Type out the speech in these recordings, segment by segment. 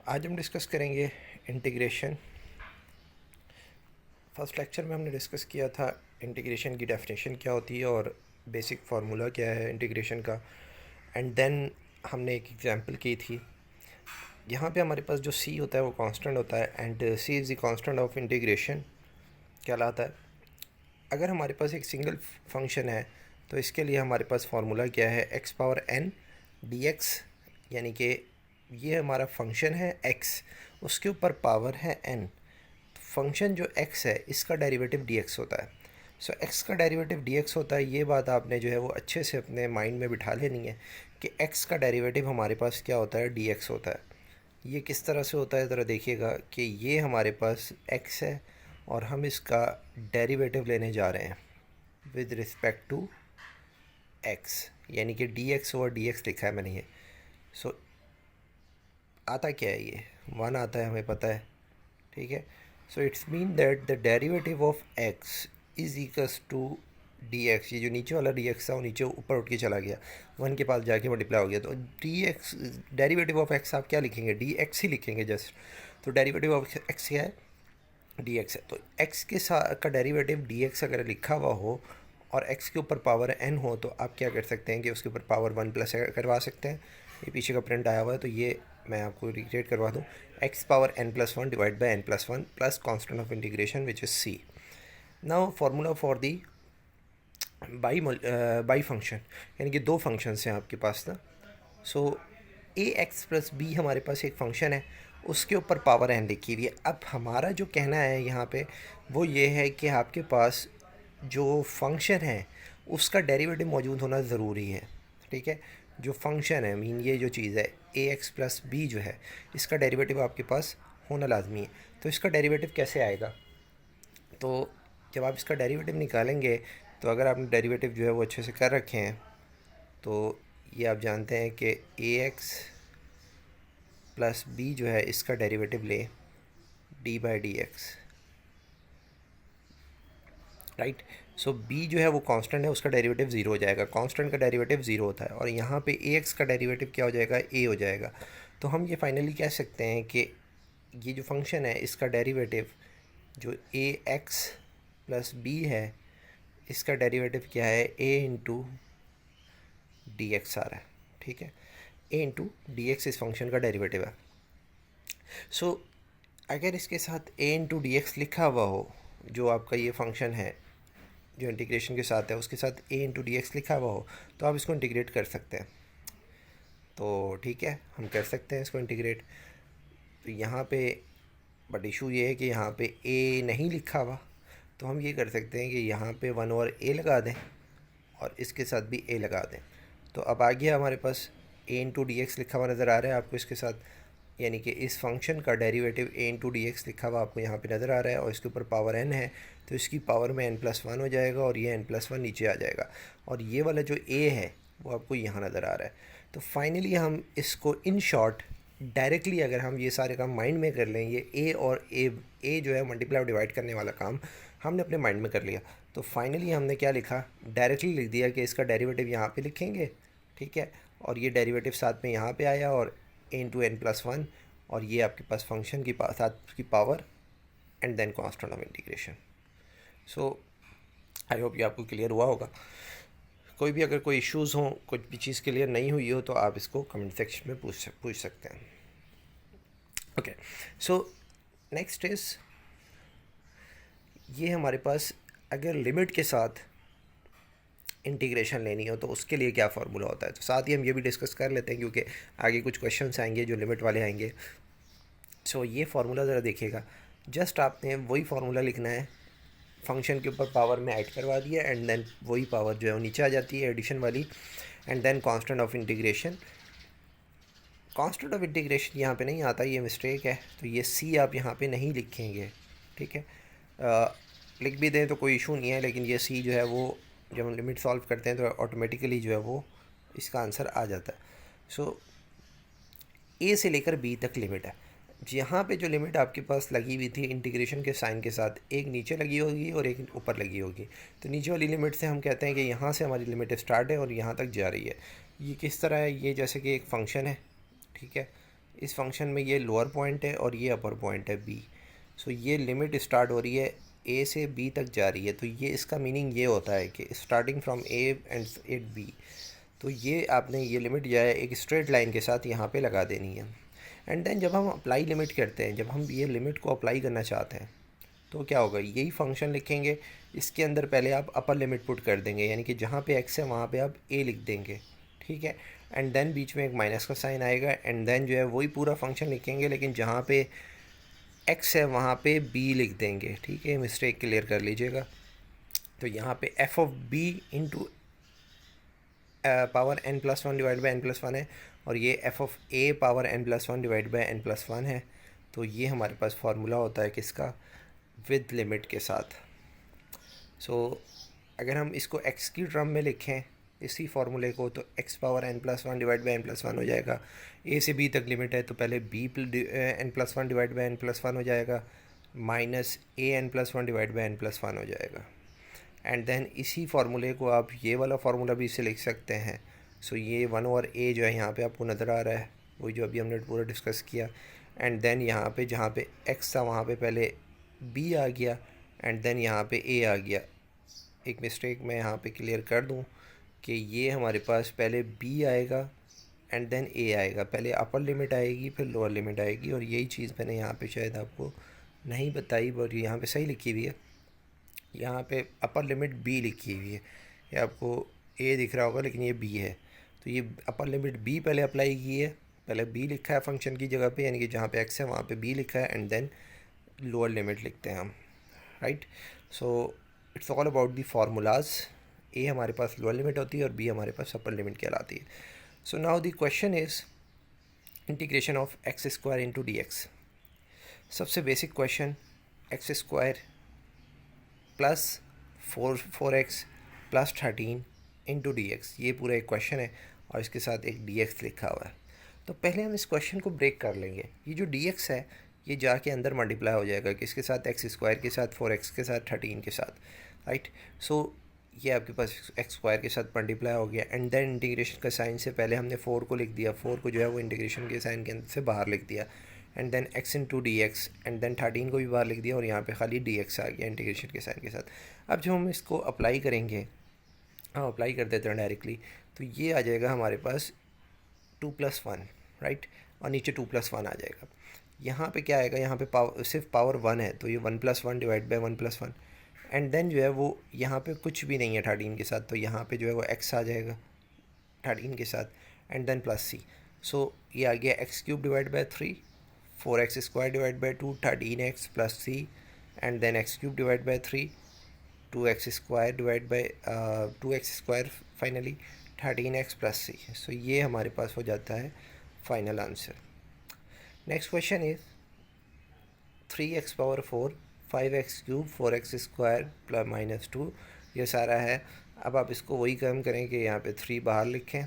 आज हम डिस्कस करेंगे इंटीग्रेशन। फर्स्ट लेक्चर में हमने डिस्कस किया था इंटीग्रेशन की डेफिनेशन क्या होती है और बेसिक फार्मूला क्या है इंटीग्रेशन का। एंड देन हमने एक एग्जांपल की थी। यहाँ पे हमारे पास जो c होता है वो कांस्टेंट होता है and c is the constant of integration कहलाता है। अगर हमारे पास एक सिंगल फंक्शन है तो इसके लिए हमारे पास फार्मूला क्या है, x पावर n dx, यानी कि ये हमारा फंक्शन है x, उसके ऊपर पावर है n। फंक्शन जो x है इसका डेरिवेटिव dx होता है। सो x का डेरिवेटिव dx होता है। ये बात आपने जो है वो अच्छे से अपने माइंड में बिठा लेनी है कि x का डेरिवेटिव हमारे पास क्या होता है, dx होता है। ये किस तरह से होता है ज़रा देखिएगा कि ये हमारे पास x है और हम इसका डेरिवेटिव लेने जा रहे हैं विद रिस्पेक्ट टू x, यानी कि dx ओवर dx लिखा है मैंने ये। सो आता क्या है, ये 1 आता है, हमें पता है, ठीक है। So it's mean that the derivative of x is equals to dx। ये जो नीचे वाला dx था वो नीचे ऊपर उठ के चला गया, 1 के पास जाके मल्टीप्लाई हो गया। तो dx डेरिवेटिव ऑफ x आप क्या लिखेंगे, dx ही लिखेंगे जस्ट। तो डेरिवेटिव ऑफ x क्या है, dx है। तो x के साथ का डेरिवेटिव dx अगर लिखा हुआ हो और x के ऊपर पावर n हो तो आप क्या कर सकते हैं कि उसके ऊपर पावर 1 प्लस करवा सकते हैं। ये पीछे का प्रिंट आया हुआ है तो ये मैं आपको रिक्रिएट करवा दूँ। x power n plus 1 divide by n plus 1 plus constant of integration which is c। Now formula for the by function, यानी कि दो फंक्शंस हैं आपके पास ना। सो ए एक्स प्लस बी हमारे पास एक फंक्शन है, उसके ऊपर पावर एन लिखी हुई है। अब हमारा जो कहना है यहाँ पे वो ये है कि आपके पास जो फंक्शन है उसका डेरिवेटिव मौजूद होना ज़रूरी है, ठीक है। जो फंक्शन है मीन ये जो चीज़ है ए एक्स प्लस बी जो है इसका डेरिवेटिव आपके पास होना लाजमी है। तो इसका डेरिवेटिव कैसे आएगा, तो जब आप इसका डेरिवेटिव निकालेंगे तो अगर आपने डेरिवेटिव जो है वो अच्छे से कर रखे हैं तो ये आप जानते हैं कि ए एक्स प्लस बी जो है इसका डेरिवेटिव ले D by D X, right. So B जो है वो कांस्टेंट है, उसका डेरिवेटिव ज़ीरो हो जाएगा। कांस्टेंट का डेरिवेटिव ज़ीरो होता है और यहाँ पे ए एक्स का डेरिवेटिव क्या हो जाएगा, ए हो जाएगा। तो हम ये फाइनली कह सकते हैं कि ये जो फंक्शन है इसका डेरिवेटिव जो ए एक्स प्लस बी है इसका डेरिवेटिव क्या है, ए इंटू डी एक्स आ रहा है, ठीक है। ए इंटू डी एक्स इस फंक्शन का डेरिवेटिव है। सो अगर इसके साथ ए इंटू डी एक्स लिखा हुआ हो, जो आपका ये फंक्शन है जो इंटीग्रेशन के साथ है उसके साथ ए इंटू डी एक्स लिखा हुआ हो तो आप इसको इंटीग्रेट कर सकते हैं। तो ठीक है, हम कर सकते हैं इसको इंटीग्रेट। तो यहाँ पे बट इशू ये है कि यहाँ पे ए नहीं लिखा हुआ, तो हम ये कर सकते हैं कि यहाँ पे 1 ओवर ए लगा दें और इसके साथ भी ए लगा दें। तो अब आ गया हमारे पास ए इंटू डी एक्स लिखा हुआ नज़र आ रहा है आपको इसके साथ, यानी कि इस फंक्शन का डेरिवेटिव ए इंटू डी एक्स लिखा हुआ आपको यहाँ पे नज़र आ रहा है और इसके ऊपर पावर n है तो इसकी पावर में n प्लस 1 हो जाएगा और ये n प्लस 1 नीचे आ जाएगा और ये वाला जो a है वो आपको यहाँ नज़र आ रहा है। तो फाइनली हम इसको इन शॉर्ट डायरेक्टली अगर हम ये सारे काम माइंड में कर लें, ये ए और ए जो है मल्टीप्लाई और डिवाइड करने वाला काम हमने अपने माइंड में कर लिया। तो फाइनली हमने क्या लिखा, डायरेक्टली लिख दिया कि इसका डेरिवेटिव यहाँ पे लिखेंगे, ठीक है। और ये डेरिवेटिव साथ में यहाँ पे आया और ए इंटू एन प्लस 1 और ये आपके पास फंक्शन की साथ की power and then constant of integration. So I hope ये आपको क्लियर हुआ होगा। कोई भी अगर कोई इश्यूज़ हों, कुछ भी चीज़ क्लियर नहीं हुई हो तो आप इसको कमेंट सेक्शन में पूछ सकते हैं। ओके, सो नेक्स्ट इज़ ये हमारे पास अगर लिमिट के साथ इंटीग्रेशन लेनी हो तो उसके लिए क्या फार्मूला होता है। तो साथ ही हम ये भी डिस्कस कर लेते हैं क्योंकि आगे कुछ क्वेश्चंस आएंगे जो लिमिट वाले आएंगे। सो ये फार्मूला ज़रा देखिएगा, जस्ट आपने वही फार्मूला लिखना है, फंक्शन के ऊपर पावर में ऐड करवा दिया एंड देन वही पावर जो है वो नीचे आ जाती है एडिशन वाली and then constant of integration. Constant of integration यहाँ पे नहीं आता, ये मिस्टेक है। तो ये सी आप यहाँ पे नहीं लिखेंगे, ठीक है। लिख भी दें तो कोई इशू नहीं है, लेकिन ये सी जो है वो जब हम लिमिट सॉल्व करते हैं तो ऑटोमेटिकली जो है वो इसका आंसर आ जाता है। सो ए से लेकर बी तक लिमिट है। यहाँ पे जो लिमिट आपके पास लगी हुई थी इंटीग्रेशन के साइन के साथ, एक नीचे लगी होगी और एक ऊपर लगी होगी। तो नीचे वाली लिमिट से हम कहते हैं कि यहाँ से हमारी लिमिट स्टार्ट है और यहाँ तक जा रही है। ये किस तरह है, ये जैसे कि एक फंक्शन है, ठीक है। इस फंक्शन में ये लोअर पॉइंट है और ये अपर पॉइंट है बी। सो ये लिमिट स्टार्ट हो रही है ए से बी तक जा रही है, तो ये इसका मीनिंग ये होता है कि starting from A and at B. तो ये आपने ये लिमिट जो है एक स्ट्रेट लाइन के साथ यहाँ पे लगा देनी है। एंड देन जब हम अप्लाई लिमिट करते हैं, जब हम ये लिमिट को अप्लाई करना चाहते हैं तो क्या होगा, यही फंक्शन लिखेंगे, इसके अंदर पहले आप अपर लिमिट पुट कर देंगे, यानी कि जहाँ पे एक्स है वहाँ पे आप ए लिख देंगे, ठीक है। एंड देन बीच में एक माइनस का साइन आएगा, एंड देन जो है वही पूरा फंक्शन लिखेंगे, लेकिन जहाँ पे एक्स है वहाँ पे बी लिख देंगे, ठीक है। मिस्टेक क्लियर कर लीजिएगा। तो यहाँ पे F of B into power n plus one divide by n plus one है, और ये F of A power n plus one divide by n plus one है। तो ये हमारे पास फार्मूला होता है किसका, विद लिमिट के साथ। सो अगर हम इसको x की टर्म में लिखें इसी फार्मूले को, तो x power n plus one divide by n plus one हो जाएगा। a से b तक लिमिट है तो पहले b n plus one divide by n plus one हो जाएगा, minus A N plus one divide by n plus one हो जाएगा। एंड देन इसी फार्मूले को आप ये वाला फार्मूला भी इससे लिख सकते हैं। सो ये वन ओवर ए जो है यहाँ पे आपको नज़र आ रहा है, वही जो अभी हमने पूरा डिस्कस किया। एंड देन यहाँ पे जहाँ पे x था वहाँ पे पहले b आ गया, एंड देन यहाँ पे a आ गया। एक मिस्टेक मैं यहाँ पे क्लियर कर दूँ कि ये हमारे पास पहले b आएगा एंड देन a आएगा, पहले अपर लिमिट आएगी फिर लोअर लिमिट आएगी। और यही चीज़ मैंने यहाँ पे शायद आपको नहीं बताई, बट यहाँ पे सही लिखी हुई है। यहाँ पे अपर लिमिट b लिखी हुई है, ये आपको a दिख रहा होगा लेकिन ये b है। तो ये अपर लिमिट b पहले अप्लाई की है, पहले b लिखा है फंक्शन की जगह पे, यानी कि जहाँ पे x है वहाँ पे b लिखा है, एंड देन लोअर लिमिट लिखते हैं हम, right. So it's all about the formulas. a हमारे पास लोअर लिमिट होती है और b हमारे पास अपर लिमिट कहलाती है। So now the question is integration of x square into D x. सबसे basic question, x square plus four x plus 13 into D x, ये पूरा एक क्वेश्चन है और इसके साथ एक डी एक्स लिखा हुआ है। तो पहले हम इस क्वेश्चन को ब्रेक कर लेंगे। ये जो डी एक्स है ये जाके अंदर मल्टीप्लाई हो जाएगा किसके साथ, एक्स स्क्वायर के साथ, 4x के साथ, 13 के साथ, राइट। सो ये आपके पास एक्स स्क्वायर के साथ मल्टीप्लाई हो गया, एंड देन इंटीग्रेशन का साइन से पहले हमने 4 को लिख दिया, 4 को जो है वो इंटीग्रेशन के साइन के अंदर से बाहर लिख दिया, and then x into D X, and then 13 को भी बाहर लिख दिया और यहाँ पे खाली डी एक्स आ गया इंटीग्रेशन के साइन के साथ। अब जब हम इसको अप्लाई करेंगे, हम अप्लाई कर देते हैं डायरेक्टली, तो ये आ जाएगा हमारे पास 2+1, राइट, और नीचे 2+1 आ जाएगा। यहाँ पे क्या आएगा, यहाँ पे पावर सिर्फ पावर 1 है, तो ये 1+1 डिवाइड बाई 1+1, एंड देन जो है वो यहाँ पे कुछ भी नहीं है 13 के साथ, तो यहाँ पे जो है वो x आ जाएगा 13 के साथ, and then plus c। So ये आ गया x cube divide by 3, 4x square divide by 2, 13x plus c, and then x cube divide by 3, 2x square divide by 2x square, finally 13x plus c। So ये हमारे पास हो जाता है final answer. Next question is 3x power 4, 5x cube, 4x square plus minus 2, ये सारा है। अब आप इसको वही काम करें कि यहाँ पे 3 बाहर लिखें,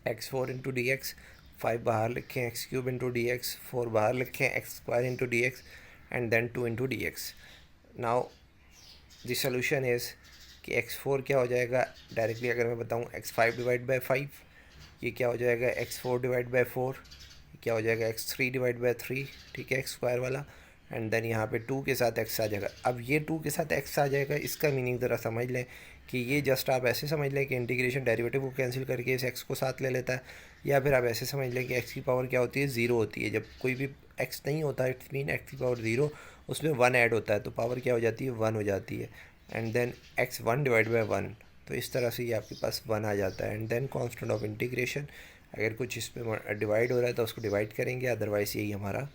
x4 इंटू डी एक्स, 5 बाहर लिखें, x cube into D X, 4 बाहर लिखें, x square into D X, and then 2 into D X. Now the solution is कि x4 क्या हो जाएगा, डायरेक्टली अगर मैं बताऊँ x5 डिवाइड बाई 5, ये क्या हो जाएगा x4 डिवाइड बाई 4, क्या हो जाएगा x3 डिवाइड बाई 3, ठीक है, x स्क्वायर वाला, एंड देन यहाँ पे 2 के साथ x आ जाएगा। अब ये 2 के साथ x आ जाएगा, इसका मीनिंग ज़रा समझ लें कि ये जस्ट आप ऐसे समझ लें कि इंटीग्रेशन डेरिवेटिव को कैंसिल करके इस x को साथ ले लेता है, या फिर आप ऐसे समझ लें कि x की पावर क्या होती है, 0 होती है। जब कोई भी x नहीं होता, इट्स मीन x की पावर 0, उसमें 1 ऐड होता है तो पावर क्या हो जाती है, 1 हो जाती है, and then x1 divide by 1, तो इस तरह से ये आपके पास 1 आ जाता है। And then constant of integration, अगर कुछ इस पर डिवाइड हो रहा है तो उसको डिवाइड करेंगे, अदरवाइज़ यही हमारा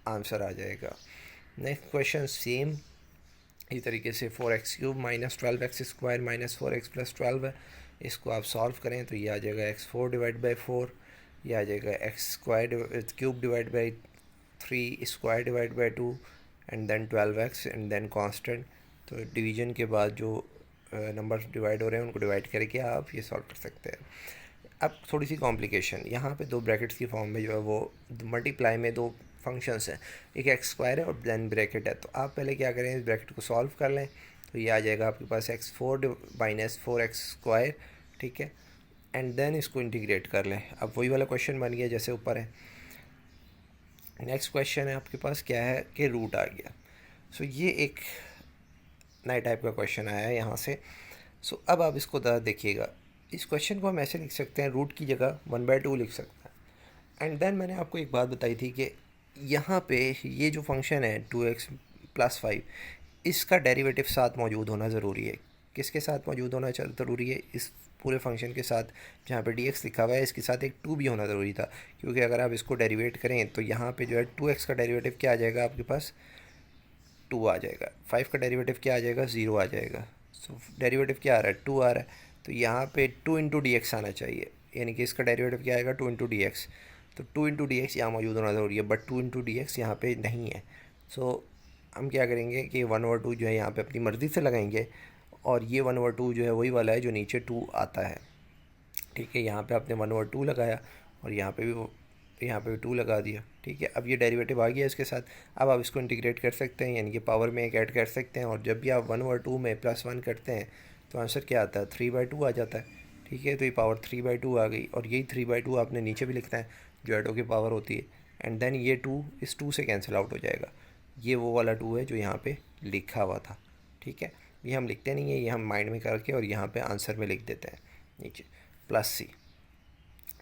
आंसर आ जाएगा। नेक्स्ट क्वेश्चन सेम इस तरीके से 4x cube minus 12x square minus 4x plus 12 है, इसको आप सॉल्व करें तो ये आ जाएगा x4 डिवाइड बाई 4, ये आ जाएगा x square cube divide by 3 square divide by 2, and then 12x, and then constant. तो डिवीजन के बाद जो नंबर डिवाइड हो रहे हैं उनको डिवाइड करके आप ये सॉल्व कर सकते हैं। अब थोड़ी सी कॉम्प्लिकेशन, यहाँ पे 2 ब्रैकेट्स की फॉर्म में जो है वो मल्टीप्लाई में 2 फंक्शंस हैं, एक एक्स स्क्वायर है और देन ब्रैकेट है। तो आप पहले क्या करें, इस ब्रैकेट को सॉल्व कर लें, तो ये आ जाएगा आपके पास x4 माइनस 4x स्क्वायर, ठीक है, एंड देन इसको इंटीग्रेट कर लें। अब वही वाला क्वेश्चन बन गया जैसे ऊपर है। नेक्स्ट क्वेश्चन है आपके पास क्या है कि रूट आ गया। सो ये एक नए टाइप का क्वेश्चन आया है यहाँ से। सो अब आप इसको देखिएगा, इस क्वेश्चन को हम ऐसे लिख सकते हैं, रूट की जगह 1/2 लिख सकते हैं। एंड देन मैंने आपको एक बात बताई थी कि यहाँ पे ये जो फंक्शन है 2x+5, इसका डेरिवेटिव साथ मौजूद होना ज़रूरी है। किसके साथ मौजूद होना ज़रूरी है? इस पूरे फंक्शन के साथ जहाँ पे dx लिखा हुआ है, इसके साथ एक 2 भी होना ज़रूरी था, क्योंकि अगर आप इसको डेरिवेट करें तो यहाँ पे जो है 2x का डेरिवेटिव क्या आ जाएगा आपके पास? 2 आ जाएगा। 5 का डेरिवेटिव क्या आ जाएगा? 0 आ जाएगा। सो डेरिवेटिव क्या आ रहा है? 2 आ रहा है। तो यहाँ पे 2 इंटू डी एक्स आना चाहिए, यानी कि इसका डेरिवेटिव क्या आएगा? 2 इंटू डी एक्स। तो 2 इंटू डी एक्स यहाँ मौजूद होना ज़रूरी है, बट 2 इंटू डी एक्स यहाँ पर नहीं है। सो हम क्या करेंगे कि 1/2 जो है यहाँ पे अपनी मर्ज़ी से लगाएंगे, और ये 1/2 जो है वही वाला है जो नीचे 2 आता है। ठीक है, यहाँ पे आपने 1/2 लगाया और यहाँ पे भी 2 लगा दिया। ठीक है, अब ये डेरिवेटिव आ गया इसके साथ। अब आप इसको इंटीग्रेट कर सकते हैं, यानी कि पावर में एक ऐड कर सकते हैं, और जब भी आप 1/2 में +1 करते हैं तो आंसर क्या आता है? 3/2 आ जाता है। ठीक है, तो ये पावर 3/2 आ गई, और यही 3/2 आपने नीचे भी लिखना है जो एडो की पावर होती है। एंड देन ये 2 इस 2 से कैंसिल आउट हो जाएगा। ये वो वाला 2 है जो यहाँ पे लिखा हुआ था। ठीक है, ये हम लिखते नहीं है, ये हम माइंड में करके और यहाँ पे आंसर में लिख देते हैं नीचे +c।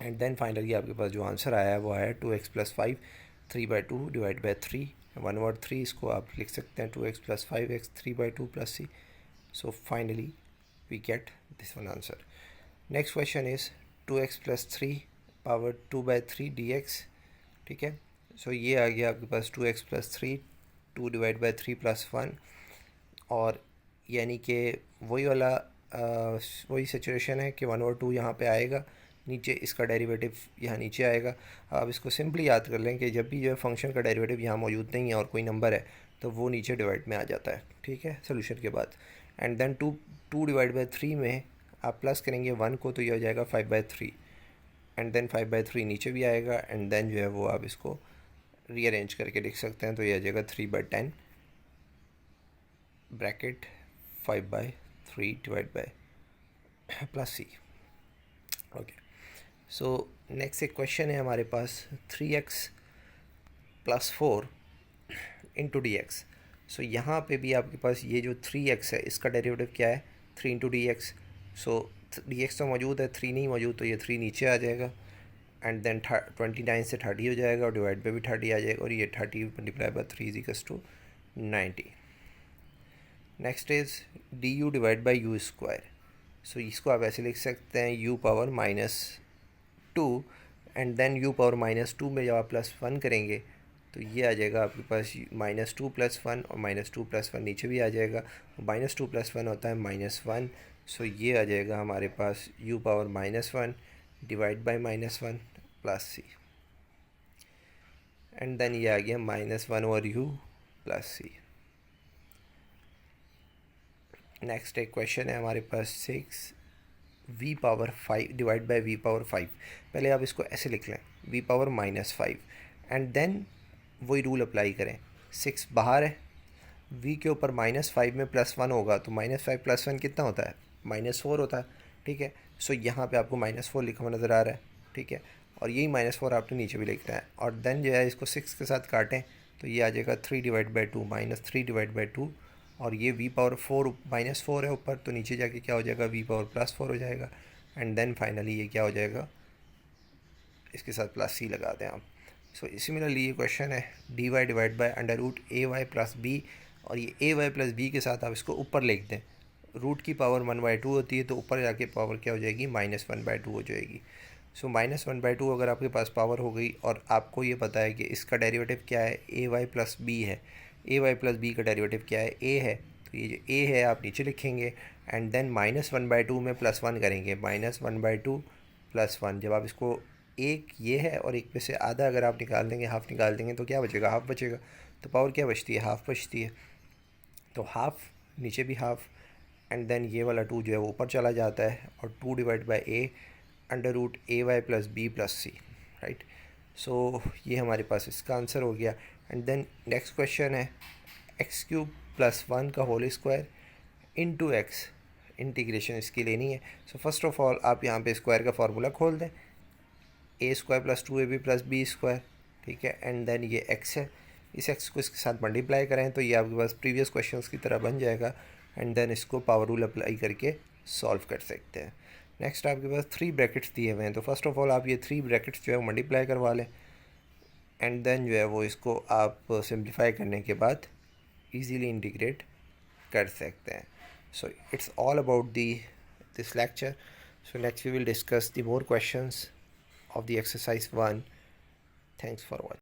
एंड देन फाइनली आपके पास जो आंसर आया है वो आया 2x+5, 3/2 डिवाइड बाई 3, 1/3। इसको आप लिख सकते हैं 2x+5x 3/2 +c। So finally we get this one answer. Next question is 2x+3 power 2/3 dx। ठीक है, सो ये आ गया आपके पास 2x+3, 2 डिवाइड बाई 3 +1, और यानी कि वही वाला वही सिचुएशन है कि 1/2 यहाँ पे आएगा, नीचे इसका डेरिवेटिव यहाँ नीचे आएगा। आप इसको सिंपली याद कर लें कि जब भी जो है फंक्शन का डेरिवेटिव यहाँ मौजूद नहीं है और कोई नंबर है तो वो नीचे डिवाइड में आ जाता है। ठीक है, सोल्यूशन के बाद। एंड देन 2 डिवाइड बाई 3 में आप प्लस करेंगे 1 को, तो ये हो जाएगा 5/3। एंड देन 5/3 नीचे भी आएगा, एंड देन जो है वो आप इसको रीअरेंज करके लिख सकते हैं, तो ये आ जाएगा 3/10 bracket 5/3 divide by +c। Okay, so next एक क्वेश्चन है हमारे पास 3x+4 इंटू डी एक्स। सो यहाँ पे भी आपके पास ये जो 3x है इसका डेरिवेटिव क्या है? 3 इंटू डी एक्स। सो डी एक्स तो मौजूद है, 3 नहीं मौजूद, तो ये 3 नीचे आ जाएगा। एंड देन 29 से 30 हो जाएगा, और डिवाइड पे भी 30 आ जाएगा, और ये 30 multiply by 3 = 90। Next is d u divide by u square. So इसको आप ऐसे लिख सकते हैं u power -2, and then u power -2 में जब आप +1 करेंगे तो ये आ जाएगा आपके पास -2 + 1, और -2 + 1 नीचे भी आ जाएगा। -2 + 1 होता है -1। सो ये आ जाएगा हमारे पास u power -1 divide by -1 +c, and then ये आ गया -1/u +c। नेक्स्ट एक क्वेश्चन है हमारे पास 6v⁵ डिवाइड बाई v⁵। पहले आप इसको ऐसे लिख लें v⁻⁻5, एंड देन वही रूल अप्लाई करें। 6 बाहर है, v के ऊपर -5 में +1 होगा, तो -5 + 1 कितना होता है? -4 होता है। ठीक है, सो यहाँ पे आपको -4 लिखा हुआ नज़र आ रहा है। ठीक है, और यही -4 आपने नीचे भी लिखना है, और देन जो है इसको 6 के साथ काटें तो ये आ जाएगा 3 डिवाइड बाई 2 -3 डिवाइड बाई 2, और ये v⁻4 -4 है ऊपर, तो नीचे जाके क्या हो जाएगा? v⁻+4 हो जाएगा। एंड देन फाइनली ये क्या हो जाएगा? इसके साथ +c लगा दें आप। सो सिमिलरली ये क्वेश्चन है dy divide by √ay + b, और ये ay + b के साथ आप इसको ऊपर लिख दें। रूट की पावर 1/2 होती है, तो ऊपर जाके पावर क्या हो जाएगी? -1/2 हो जाएगी। सो -1/2 अगर आपके पास पावर हो गई, और आपको ये पता है कि इसका डेरिवेटिव क्या है? ay + b है। ay + b का डेरिवेटिव क्या है? a है, तो ये जो a है आप नीचे लिखेंगे, एंड देन -1/2 में +1 करेंगे, -1/2 +1। जब आप इसको एक ये है और एक पे से आधा अगर आप निकाल देंगे, हाफ़ निकाल देंगे, तो क्या बचेगा? हाफ़ बचेगा। तो पावर क्या बचती है? हाफ़ बचती है। तो हाफ़ नीचे भी हाफ़, एंड देन ये वाला 2 जो है वो ऊपर चला जाता है, और 2 divide by a√ay + b + c, right. So ये हमारे पास इसका आंसर हो गया। एंड देन नेक्स्ट क्वेश्चन है x³ + 1 का whole square into x। Integration इसकी लेनी है। सो फर्स्ट ऑफ ऑल आप यहाँ पे स्क्वायर का फार्मूला खोल दें, a² + 2ab + b²। ठीक है, एंड देन ये x है, इस x को इसके साथ मल्टीप्लाई करें तो ये आपके पास प्रीवियस क्वेश्चंस की तरह बन जाएगा, एंड देन इसको पावर रूल अप्लाई करके सॉल्व कर सकते हैं। नेक्स्ट आपके पास 3 ब्रैकेट्स दिए हुए हैं, तो फर्स्ट ऑफ ऑल आप ये 3 ब्रैकेट्स जो है वो मल्टीप्लाई करवा लें, एंड देन जो है वो इसको आप सिंप्लीफाई करने के बाद इजीली इंटीग्रेट कर सकते हैं। So it's all about this lecture. So next we will discuss the more questions of the exercise 1. Thanks for watching.